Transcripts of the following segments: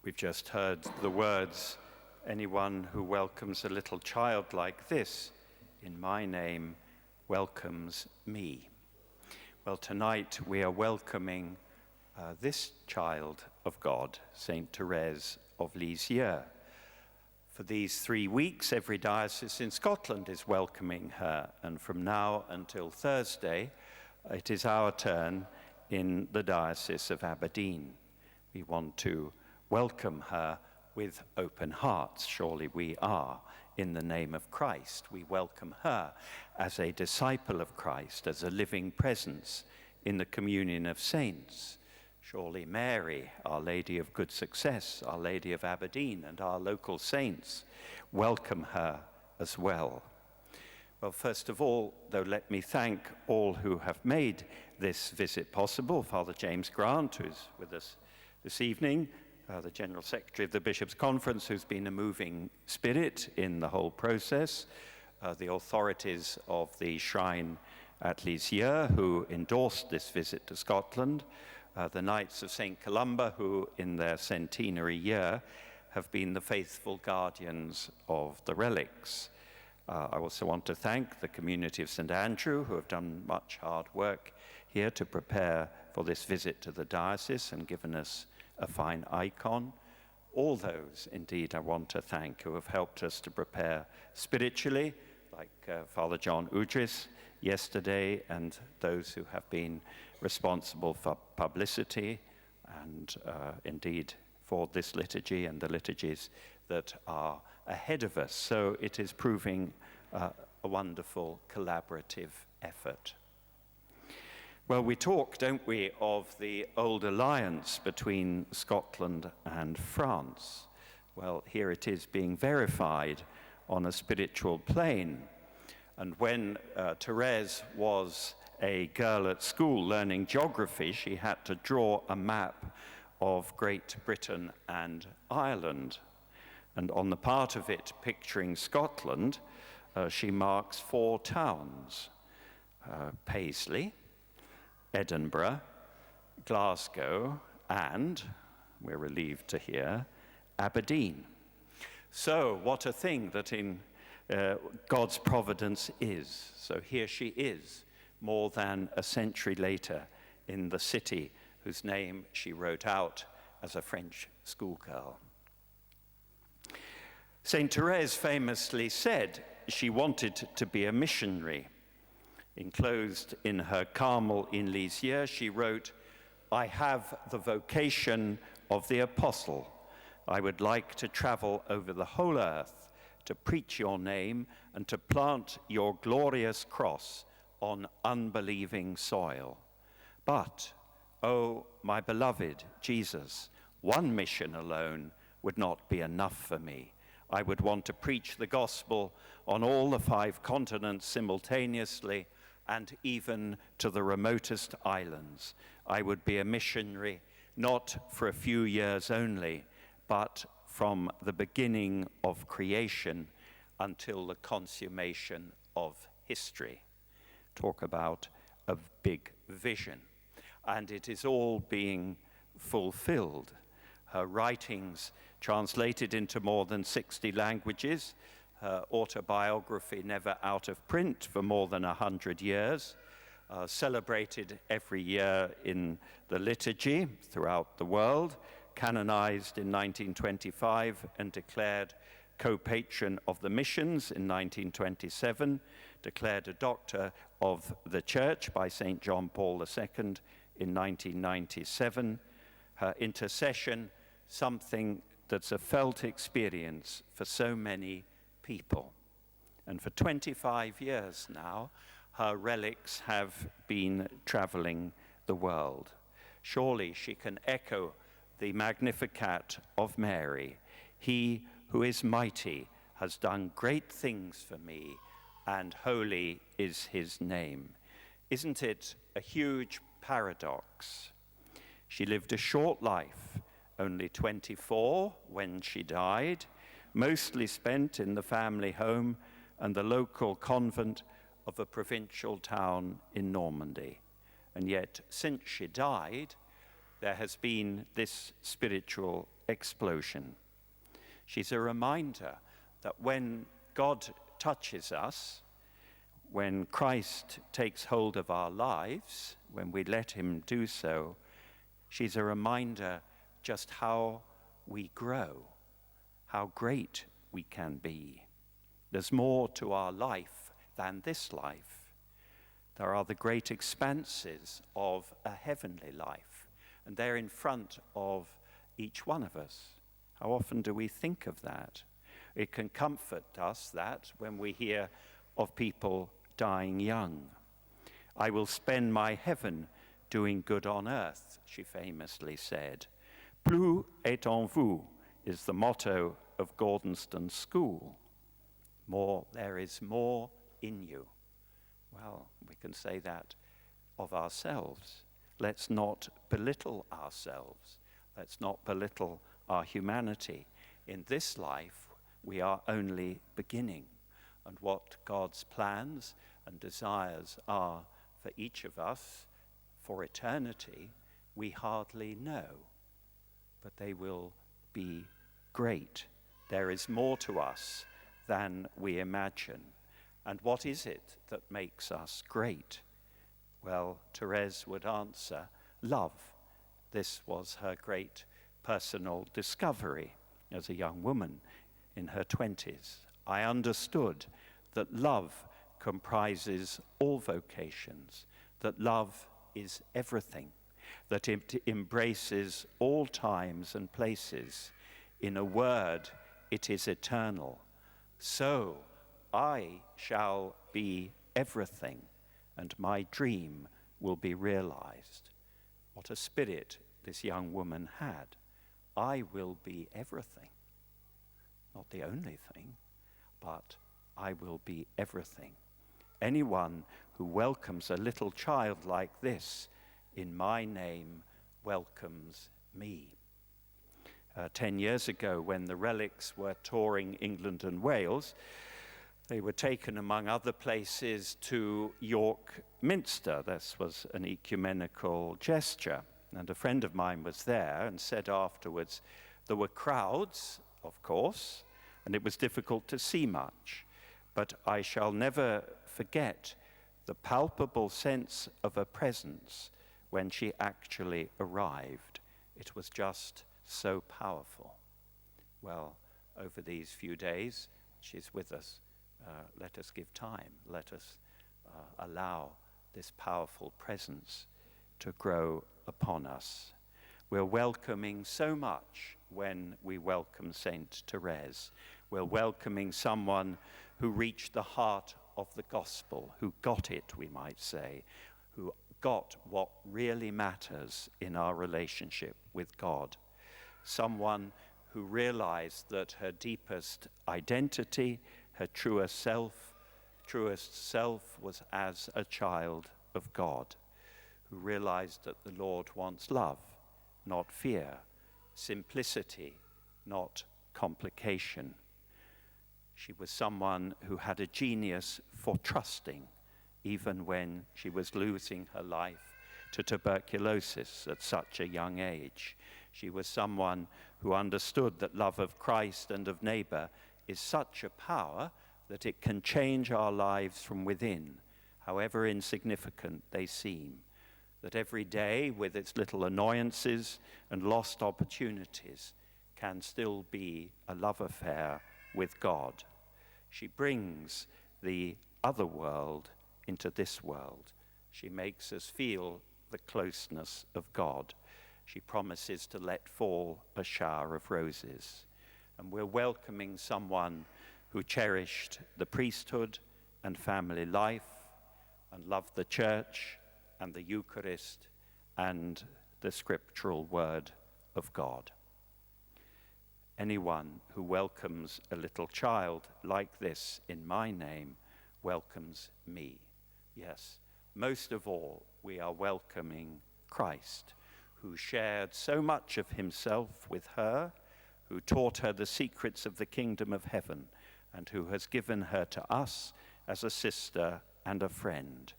We've just heard the words, anyone who welcomes a little child like this in my name welcomes me. Well, tonight we are welcoming this child of God, Saint Therese of Lisieux. For these 3 weeks, every diocese in Scotland is welcoming her, and from now until Thursday, it is our turn in the Diocese of Aberdeen. We want to welcome her with open hearts. Surely we are, in the name of Christ. We welcome her as a disciple of Christ, as a living presence in the communion of saints. Surely Mary, Our Lady of Good Success, Our Lady of Aberdeen, and our local saints welcome her as well. Well, first of all, though, let me thank all who have made this visit possible. Father James Grant, who's with us this evening, the General Secretary of the Bishops' Conference, who's been a moving spirit in the whole process, the authorities of the shrine at Lisieux, who endorsed this visit to Scotland, the Knights of St. Columba, who in their centenary year have been the faithful guardians of the relics. I also want to thank the community of St. Andrew, who have done much hard work here to prepare for this visit to the diocese and given us a fine icon. All those, indeed, I want to thank who have helped us to prepare spiritually, like Father John Udris yesterday, and those who have been responsible for publicity and indeed for this liturgy and the liturgies that are ahead of us. So it is proving a wonderful collaborative effort. Well, we talk, don't we, of the old alliance between Scotland and France. Well, here it is being verified on a spiritual plane. And when Therese was a girl at school learning geography, she had to draw a map of Great Britain and Ireland. And on the part of it picturing Scotland, she marks 4 towns: Paisley, Edinburgh, Glasgow, and, we're relieved to hear, Aberdeen. So what a thing that in God's providence is. So here she is, more than a century later, in the city whose name she wrote out as a French schoolgirl. Saint Therese famously said she wanted to be a missionary. Enclosed in her Carmel in Lisieux, she wrote, "I have the vocation of the apostle. I would like to travel over the whole earth to preach your name and to plant your glorious cross on unbelieving soil. But, oh, my beloved Jesus, one mission alone would not be enough for me. I would want to preach the gospel on all the 5 continents simultaneously and even to the remotest islands. I would be a missionary not for a few years only, but from the beginning of creation until the consummation of history." Talk about a big vision. And it is all being fulfilled. Her writings translated into more than 60 languages, her autobiography never out of print for more than 100 years, celebrated every year in the liturgy throughout the world, canonized in 1925 and declared co-patron of the missions in 1927, declared a doctor of the Church by St. John Paul II in 1997. Her intercession, something that's a felt experience for so many people. And for 25 years now, her relics have been traveling the world. Surely she can echo the Magnificat of Mary. "He who is mighty has done great things for me, and holy is his name." Isn't it a huge paradox? She lived a short life, only 24 when she died, mostly spent in the family home and the local convent of a provincial town in Normandy. And yet, since she died, there has been this spiritual explosion. She's a reminder that when God touches us, when Christ takes hold of our lives, when we let him do so, she's a reminder just how we grow, how great we can be. There's more to our life than this life. There are the great expanses of a heavenly life, and they're in front of each one of us. How often do we think of that? It can comfort us that when we hear of people dying young. I will spend my heaven doing good on earth, she famously said. Plus est en vous is the motto of Gordonston School. There is more in you. Well, we can say that of ourselves. Let's not belittle ourselves. Let's not belittle our humanity. In this life, we are only beginning. And what God's plans and desires are for each of us for eternity, we hardly know. But they will be great. There is more to us than we imagine. And what is it that makes us great? Well, Therese would answer, love. This was her great personal discovery as a young woman in her 20s. I understood that love comprises all vocations, that love is everything, that it embraces all times and places. In a word, it is eternal. So I shall be everything, and my dream will be realized. What a spirit this young woman had. I will be everything. Not the only thing, but I will be everything. Anyone who welcomes a little child like this in my name welcomes me. 10 years ago, when the Relics were touring England and Wales, they were taken, among other places, to York Minster. This was an ecumenical gesture. And a friend of mine was there and said afterwards, there were crowds, of course, and it was difficult to see much. But I shall never forget the palpable sense of a presence when she actually arrived. It was just so powerful. Well, over these few days, she's with us. Let us give time. Let us allow this powerful presence to grow upon us. We're welcoming so much when we welcome Saint Therese. We're welcoming someone who reached the heart of the gospel, who got it, we might say, who got what really matters in our relationship with God. Someone who realized that her deepest identity, her truest self was as a child of God, who realized that the Lord wants love, not fear, simplicity, not complication. She was someone who had a genius for trusting, even when she was losing her life to tuberculosis at such a young age. She was someone who understood that love of Christ and of neighbor is such a power that it can change our lives from within, however insignificant they seem. That every day, with its little annoyances and lost opportunities, can still be a love affair with God. She brings the other world into this world. She makes us feel the closeness of God. She promises to let fall a shower of roses. And we're welcoming someone who cherished the priesthood and family life and loved the church and the Eucharist and the scriptural word of God. Anyone who welcomes a little child like this in my name welcomes me. Yes, most of all, we are welcoming Christ, who shared so much of himself with her, who taught her the secrets of the kingdom of heaven, and who has given her to us as a sister and a friend.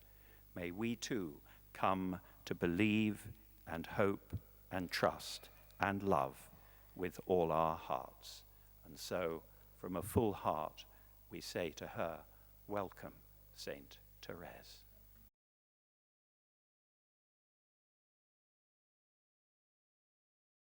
May we too come to believe and hope and trust and love with all our hearts. And so, from a full heart, we say to her, welcome, Saint Therese.